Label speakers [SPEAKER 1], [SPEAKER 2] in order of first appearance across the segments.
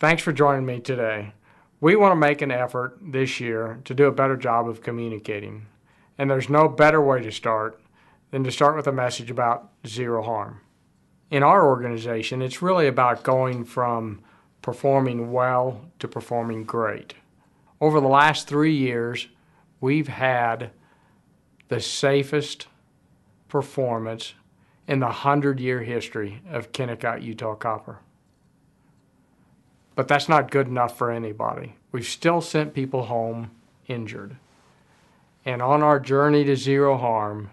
[SPEAKER 1] Thanks for joining me today. We want to make an effort this year to do a better job of communicating. And there's no better way to start than to start with a message about zero harm. In our organization, it's really about going from performing well to performing great. Over the last 3 years, we've had the safest performance in the 100-year history of Kennecott, Utah Copper. But that's not good enough for anybody. We've still sent people home injured. And on our journey to zero harm,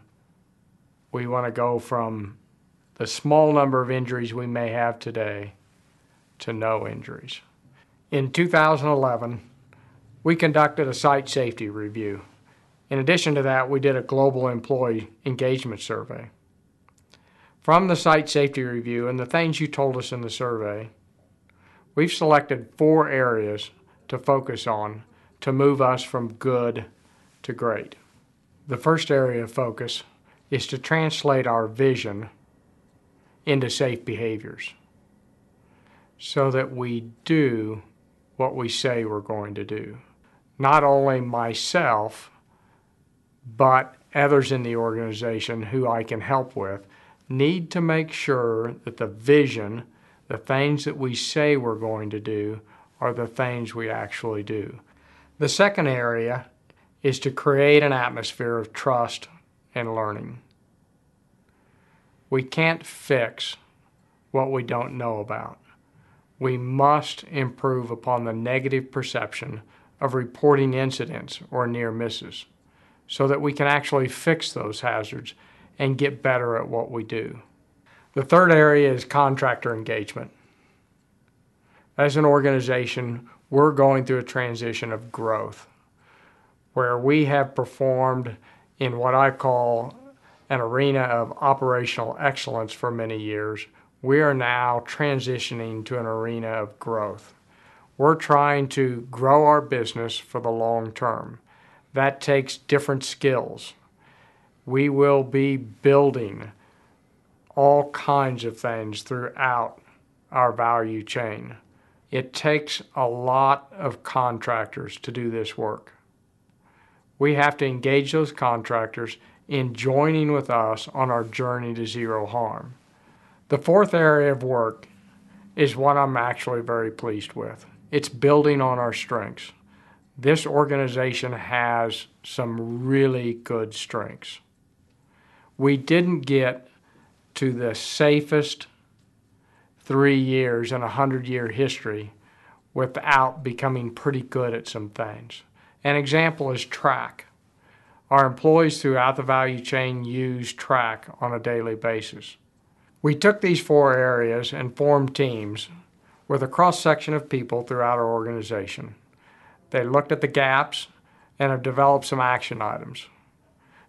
[SPEAKER 1] we want to go from the small number of injuries we may have today to no injuries. In 2011, we conducted a site safety review. In addition to that, we did a global employee engagement survey. From the site safety review and the things you told us in the survey, we've selected 4 areas to focus on to move us from good to great. The first area of focus is to translate our vision into safe behaviors so that we do what we say we're going to do. Not only myself, but others in the organization who I can help with need to make sure that the vision, the things that we say we're going to do, are the things we actually do. The second area is to create an atmosphere of trust and learning. We can't fix what we don't know about. We must improve upon the negative perception of reporting incidents or near misses so that we can actually fix those hazards and get better at what we do. The third area is contractor engagement. As an organization, we're going through a transition of growth where we have performed in what I call an arena of operational excellence for many years. We are now transitioning to an arena of growth. We're trying to grow our business for the long term. That takes different skills. We will be building all kinds of things throughout our value chain. It takes a lot of contractors to do this work. We have to engage those contractors in joining with us on our journey to zero harm. The fourth area of work is one I'm actually very pleased with. It's building on our strengths. This organization has some really good strengths. We didn't get to the safest 3 years in a 100-year history without becoming pretty good at some things. An example is track. Our employees throughout the value chain use track on a daily basis. We took these 4 areas and formed teams with a cross-section of people throughout our organization. They looked at the gaps and have developed some action items.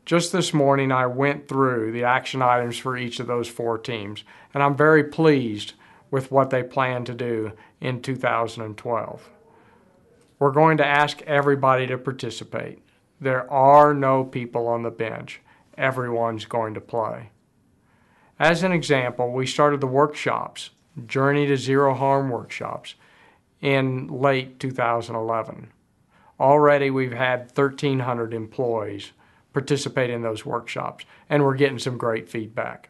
[SPEAKER 1] Just this morning, I went through the action items for each of those 4 teams, and I'm very pleased with what they plan to do in 2012. We're going to ask everybody to participate. There are no people on the bench. Everyone's going to play. As an example, we started the workshops, Journey to Zero Harm workshops, in late 2011. Already we've had 1,300 employees participate in those workshops, and we're getting some great feedback.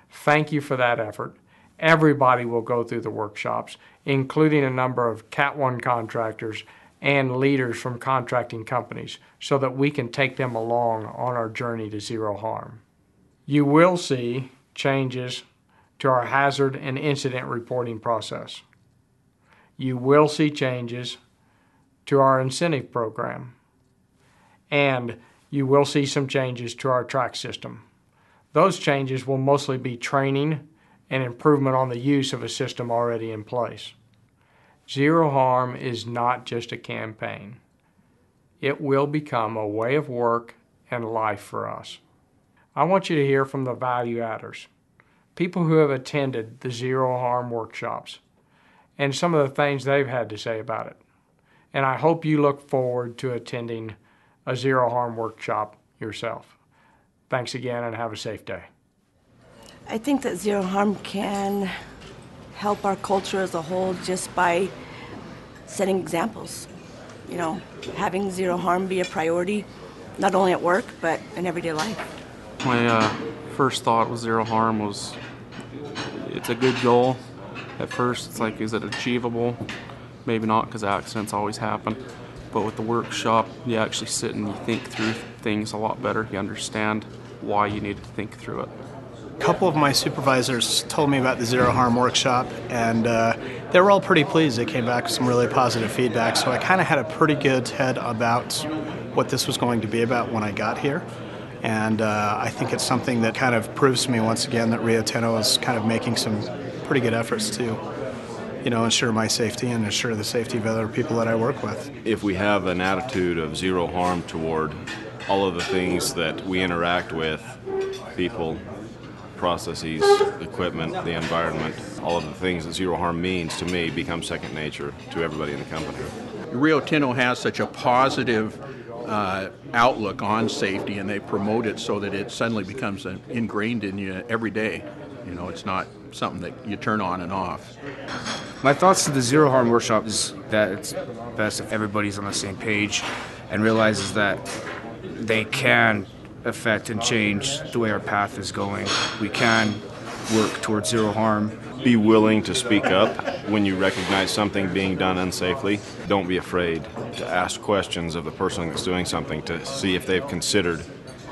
[SPEAKER 1] Thank you for that effort. Everybody will go through the workshops, including a number of Cat 1 contractors and leaders from contracting companies, so that we can take them along on our journey to zero harm. You will see changes to our hazard and incident reporting process. You will see changes to our incentive program. And you will see some changes to our track system. Those changes will mostly be training and improvement on the use of a system already in place. Zero harm is not just a campaign. It will become a way of work and life for us. I want you to hear from the value adders, people who have attended the zero harm workshops, and some of the things they've had to say about it. And I hope you look forward to attending a zero harm workshop yourself. Thanks again and have a safe day.
[SPEAKER 2] I think that zero harm can help our culture as a whole just by setting examples. You know, having zero harm be a priority, not only at work, but in everyday life.
[SPEAKER 3] My first thought with zero harm was it's a good goal. At first, it's like, is it achievable? Maybe not, because accidents always happen. But with the workshop, you actually sit and you think through things a lot better. You understand why you need to think through it.
[SPEAKER 4] A couple of my supervisors told me about the Zero Harm workshop, and they were all pretty pleased. They came back with some really positive feedback, so I kind of had a pretty good head about what this was going to be about when I got here. And I think it's something that kind of proves to me once again that Rio Tinto is kind of making some pretty good efforts to, you know, ensure my safety and ensure the safety of other people that I work with.
[SPEAKER 5] If we have an attitude of zero harm toward all of the things that we interact with, people, processes, equipment, the environment, all of the things that zero harm means to me become second nature to everybody in the company.
[SPEAKER 6] Rio Tinto has such a positive outlook on safety, and they promote it so that it suddenly becomes ingrained in you every day. You know, it's not something that you turn on and off.
[SPEAKER 7] My thoughts to the Zero Harm workshop is that it's best if everybody's on the same page and realizes that they can affect and change the way our path is going. We can work towards zero harm.
[SPEAKER 5] Be willing to speak up when you recognize something being done unsafely. Don't be afraid to ask questions of the person that's doing something to see if they've considered,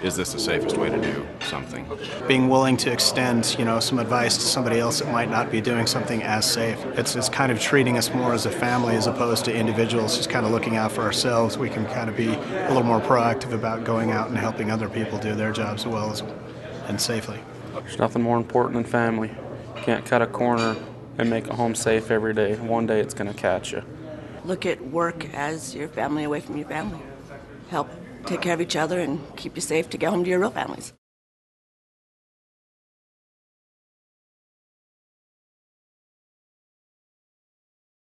[SPEAKER 5] is this the safest way to do something?
[SPEAKER 4] Being willing to extend, you know, some advice to somebody else that might not be doing something as safe. It's kind of treating us more as a family as opposed to individuals, just kind of looking out for ourselves. We can kind of be a little more proactive about going out and helping other people do their jobs as well as and safely.
[SPEAKER 3] There's nothing more important than family. You can't cut a corner and make a home safe every day. One day it's going to catch you.
[SPEAKER 2] Look at work as your family away from your family. Help take care of each other and keep you safe to get home to your real families.